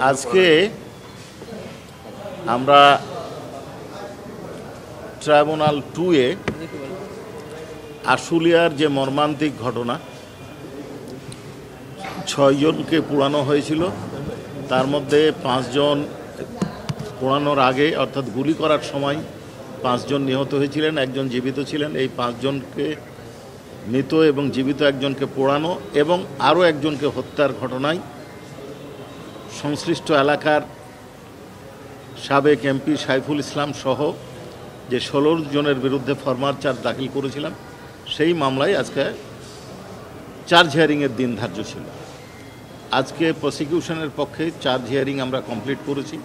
আজকে আমরা ট্রাইব্যুনাল 2-এ আশুলিয়ার যে মর্মান্তিক ঘটনা, 6 জনকে পোড়ানো হয়েছিল, তার মধ্যে 5 জন পোড়ানোর আগে অর্থাৎ গুলি করার সময় 5 জন নিহত হয়েছিলেন, 1 জন জীবিত ছিলেন। এই 5 জনকে মৃত এবং জীবিত একজনকে পোড়ানো এবং আরও একজনকে হত্যার ঘটনায় সংশ্লিষ্ট এলাকার সাবেক এমপি সাইফুল ইসলাম সহ যে 16 জনের বিরুদ্ধে ফরমাল চার্জ দাখিল করেছিলাম, সেই মামলায় আজকে চার্জ হিয়ারিংয়ের দিন ধার্য ছিল। আজকে প্রসিকিউশনের পক্ষে চার্জ হিয়ারিং আমরা কমপ্লিট করেছি।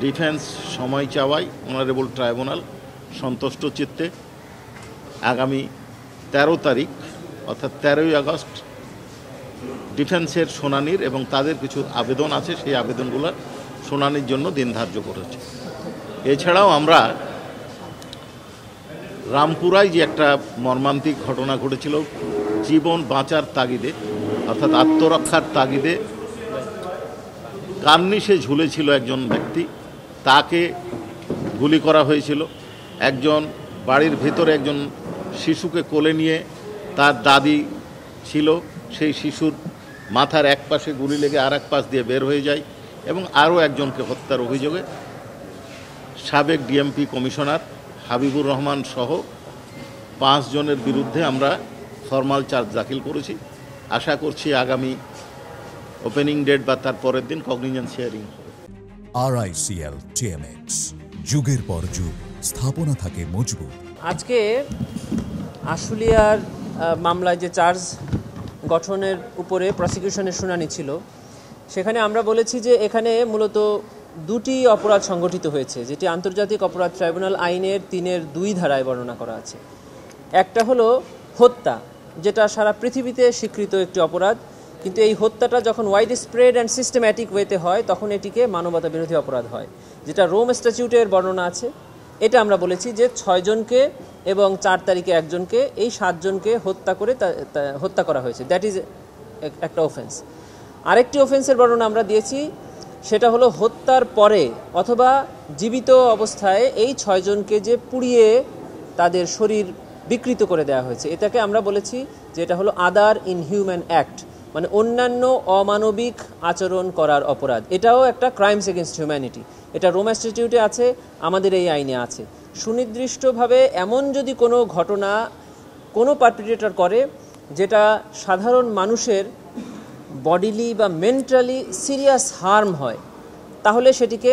ডিফেন্স সময় চাওয়ায় অনারেবল ট্রাইব্যুনাল সন্তুষ্ট চিত্তে আগামী 13 তারিখ অর্থাৎ 13ই আগস্ট ডিফেন্সের শুনানির এবং তাদের কিছু আবেদন আছে, সেই আবেদনগুলোর শুনানির জন্য দিন ধার্য করেছে। এছাড়াও আমরা রামপুরায় যে একটা মর্মান্তিক ঘটনা ঘটেছিল, জীবন বাঁচার তাগিদে অর্থাৎ আত্মরক্ষার তাগিদে কার্নিশে ঝুলেছিল একজন ব্যক্তি, তাকে গুলি করা হয়েছিল। একজন বাড়ির ভিতরে একজন শিশুকে কোলে নিয়ে তার দাদি ছিল, সেই শিশুর মাথার এক পাশে গুলি লেগে আর এক পাশ দিয়ে বের হয়ে যায় এবং আরও একজনকে হত্যার অভিযোগে সাবেক ডিএমপি কমিশনার হাবিবুর রহমান সহ 5 জনের বিরুদ্ধে আমরা ফরমাল চার্জ দাখিল করেছি। আশা করছি আগামী ওপেনিং ডেট বা তার পরের দিন কগনিজেন্স হিয়ারিং হবে। RICL TMX, যুগের পর যুগ স্থাপনা থাকে মজবুত। আজকে আশুলিয়ার মামলায় যে চার্জ গঠনের উপরে প্রসিকিউশনের শুনানি ছিল, সেখানে আমরা বলেছি যে এখানে মূলত 2টি অপরাধ সংগঠিত হয়েছে, যেটি আন্তর্জাতিক অপরাধ ট্রাইব্যুনাল আইনের 3-2 ধারায় বর্ণনা করা আছে। একটা হলো হত্যা, যেটা সারা পৃথিবীতে স্বীকৃত একটি অপরাধ, কিন্তু এই হত্যাটা যখন ওয়াইড স্প্রেড অ্যান্ড সিস্টেম্যাটিক ওয়েতে হয় তখন এটিকে মানবতা বিরোধী অপরাধ হয়, যেটা রোম স্ট্যাটিউটের বর্ণনা আছে। এটা আমরা বলেছি যে 6 জনকে এবং 4 তারিখে 1 জনকে, এই 7 জনকে হত্যা করা হয়েছে, দ্যাট ইজ একটা অফেন্স। আরেকটি অফেন্সের বর্ণনা আমরা দিয়েছি, সেটা হলো হত্যার পরে অথবা জীবিত অবস্থায় এই 6 জনকে যে পুড়িয়ে তাদের শরীর বিকৃত করে দেওয়া হয়েছে, এটাকে আমরা বলেছি যে এটা হলো আদার ইনহিউম্যান অ্যাক্ট, মানে অন্যান্য অমানবিক আচরণ করার অপরাধ। এটাও একটা ক্রাইমস এগেনস্ট হিউম্যানিটি। এটা রোম স্ট্যাটিউটে আছে, আমাদের এই আইনে আছে। সুনির্দিষ্টভাবে এমন যদি কোনো ঘটনা কোনো পারপিট্রেটর করে যেটা সাধারণ মানুষের বডিলি বা মেন্টালি সিরিয়াস হার্ম হয়, তাহলে সেটিকে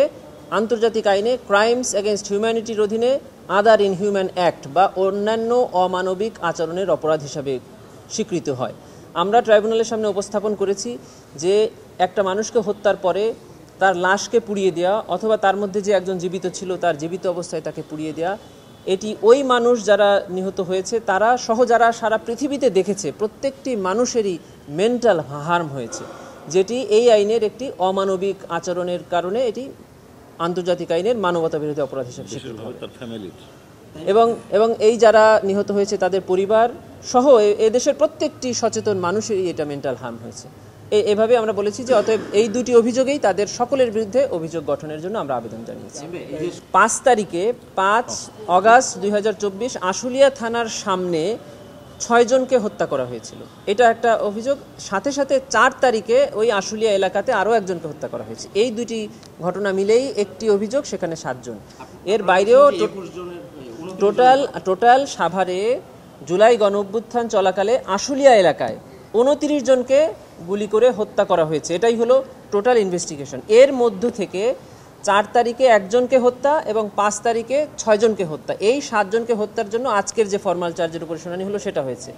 আন্তর্জাতিক আইনে ক্রাইমস এগেনস্ট হিউম্যানিটির অধীনে আদার ইনহিউম্যান অ্যাক্ট বা অন্যান্য অমানবিক আচরণের অপরাধ হিসাবে স্বীকৃত হয়। আমরা ট্রাইব্যুনালের সামনে উপস্থাপন করেছি যে একটা মানুষকে হত্যার পরে তার লাশকে পুড়িয়ে দেওয়া অথবা তার মধ্যে যে একজন জীবিত ছিল তার জীবিত অবস্থায় তাকে পুড়িয়ে দেওয়া, এটি ওই মানুষ যারা নিহত হয়েছে তারা সহ যারা সারা পৃথিবীতে দেখেছে প্রত্যেকটি মানুষেরই মেন্টাল হার্ম হয়েছে, যেটি এই আইনের একটি অমানবিক আচরণের কারণে এটি আন্তর্জাতিক আইনের মানবতা বিরোধী অপরাধ হিসেবে স্বীকৃত হবে। এবং এই যারা নিহত হয়েছে তাদের পরিবার সহ এদেশের প্রত্যেকটি সচেতন মানুষেরই এটা মেন্টাল হার্ম হয়েছে। এভাবে আমরা বলেছি যে অতএব এই 2টি অভিযোগেই তাদের সকলের বিরুদ্ধে অভিযোগ গঠনের জন্য আমরা আবেদন জানিয়েছি। 5 অগাস্ট 2024 আশুলিয়া থানার সামনে 6 জনকে হত্যা করা হয়েছিল, এটা একটা অভিযোগ। সাথে সাথে 4 তারিখে ওই আশুলিয়া এলাকাতে আরও 1 জনকে হত্যা করা হয়েছে। এই 2টি ঘটনা মিলেই একটি অভিযোগ, সেখানে 7 জন। এর বাইরেও টোটাল সাভারে জুলাই গণঅভ্যুত্থান চলাকালে আশুলিয়া এলাকায় 29 জনকে গুলি করে হত্যা করা হয়েছে। এটাই হলো টোটাল ইনভেস্টিগেশন। এর মধ্য থেকে 4 তারিখে 1 জনকে হত্যা এবং 5 তারিখে 6 জনকে হত্যা, এই 7 জনকে হত্যার জন্য আজকের যে ফরমাল চার্জের উপর শুনানি হলো সেটা হয়েছে।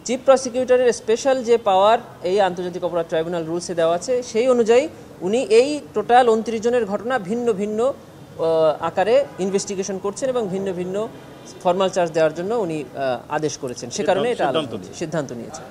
চিফ প্রসিকিউটরের স্পেশাল যে পাওয়ার এই আন্তর্জাতিক অপরাধ ট্রাইব্যুনাল রুলসে দেওয়া আছে, সেই অনুযায়ী উনি এই টোটাল 29 জনের ঘটনা ভিন্ন ভিন্ন আকারে ইনভেস্টিগেশন করছেন এবং ভিন্ন ভিন্ন ফরমাল চার্জ দেওয়ার জন্য উনি আদেশ করেছেন, সে কারণে এটা সিদ্ধান্ত নিয়েছেন।